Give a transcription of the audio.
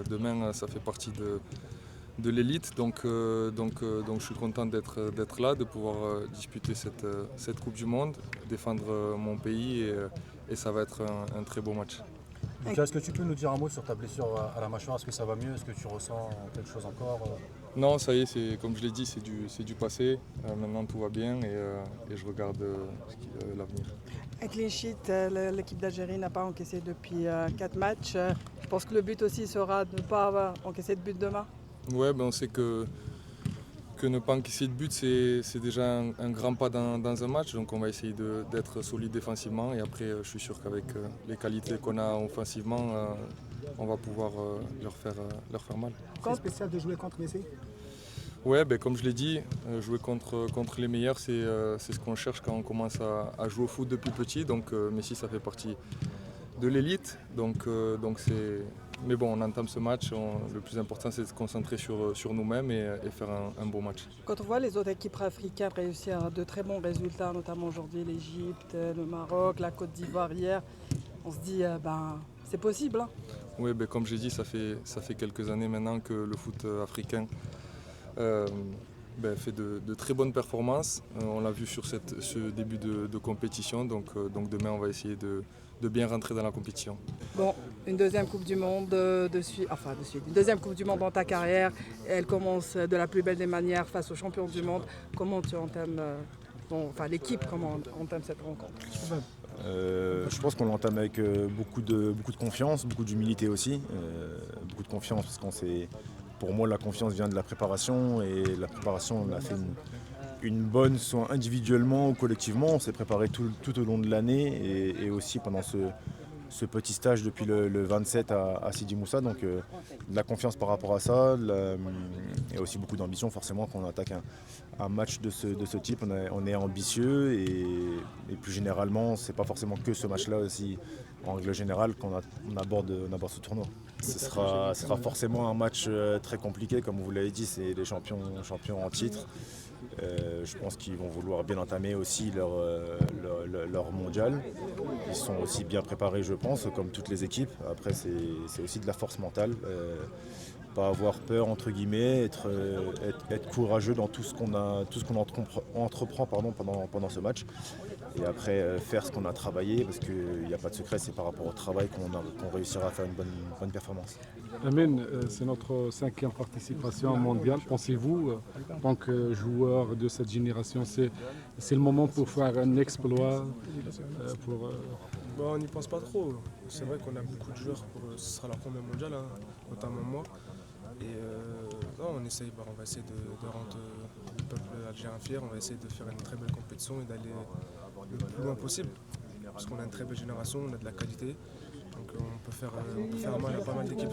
demain, ça fait partie de l'élite. Donc je suis content d'être là, de pouvoir disputer cette Coupe du Monde, défendre mon pays et ça va être un très beau match. Lucas, est-ce que tu peux nous dire un mot sur ta blessure à la mâchoire? Est-ce que ça va mieux? Est-ce que tu ressens quelque chose encore? Non, ça y est, comme je l'ai dit, c'est du passé. Maintenant tout va bien et je regarde l'avenir. Un clean sheet, l'équipe d'Algérie n'a pas encaissé depuis 4 matchs. Je pense que le but aussi sera de ne pas encaisser de but demain. Ouais, on sait que ne pas encaisser de but, c'est déjà un grand pas dans un match. Donc on va essayer d'être solide défensivement. Et après, je suis sûr qu'avec les qualités qu'on a offensivement, on va pouvoir leur faire mal. C'est spécial de jouer contre Messi? Ouais, comme je l'ai dit, jouer contre les meilleurs, c'est ce qu'on cherche quand on commence à jouer au foot depuis petit. Donc Messi, ça fait partie de l'élite. Mais bon, on entame ce match. Le plus important, c'est de se concentrer sur nous-mêmes et faire un beau match. Quand on voit les autres équipes africaines réussir de très bons résultats, notamment aujourd'hui l'Égypte, le Maroc, la Côte d'Ivoire hier, on se dit c'est possible. Hein. Oui, comme j'ai dit, ça fait quelques années maintenant que le foot africain fait de très bonnes performances. On l'a vu sur ce début de compétition, donc demain on va essayer de bien rentrer dans la compétition. Bon, une deuxième Coupe du Monde une deuxième Coupe du Monde dans ta carrière, elle commence de la plus belle des manières face aux champions du monde. Comment tu entames, l'équipe, comment entame cette rencontre? Je pense qu'on l'entame avec beaucoup de confiance, beaucoup d'humilité aussi. Beaucoup de confiance parce qu'on sait. Pour moi, la confiance vient de la préparation et la préparation, on a fait une bonne, soit individuellement ou collectivement. On s'est préparé tout au long de l'année et aussi pendant ce petit stage depuis le 27 à Sidi Moussa. Donc de la confiance par rapport à ça et aussi beaucoup d'ambition forcément quand on attaque un match de ce type. On est ambitieux et plus généralement, c'est pas forcément que ce match-là aussi. En règle générale, qu'on aborde ce tournoi. Ce sera forcément un match très compliqué, comme vous l'avez dit, c'est les champions en titre. Je pense qu'ils vont vouloir bien entamer aussi leur mondial. Ils sont aussi bien préparés, je pense, comme toutes les équipes. Après, c'est aussi de la force mentale. Pas avoir peur, entre guillemets, être courageux dans tout ce qu'on entreprend pendant ce match. Et après, faire ce qu'on a travaillé, parce qu'il n'y a pas de secret, c'est par rapport au travail qu'on réussira à faire une bonne performance. Lamine, c'est notre 5e participation mondiale. Pensez-vous, en tant que joueur de cette génération, c'est le moment pour faire un exploit On n'y pense pas trop. C'est vrai qu'on a beaucoup de joueurs, ce sera leur premier mondial, notamment moi. Et on va essayer de rendre le peuple algérien fier, on va essayer de faire une très belle compétition et d'aller le plus loin possible. Parce qu'on a une très belle génération, on a de la qualité, donc on peut faire mal à pas mal d'équipes.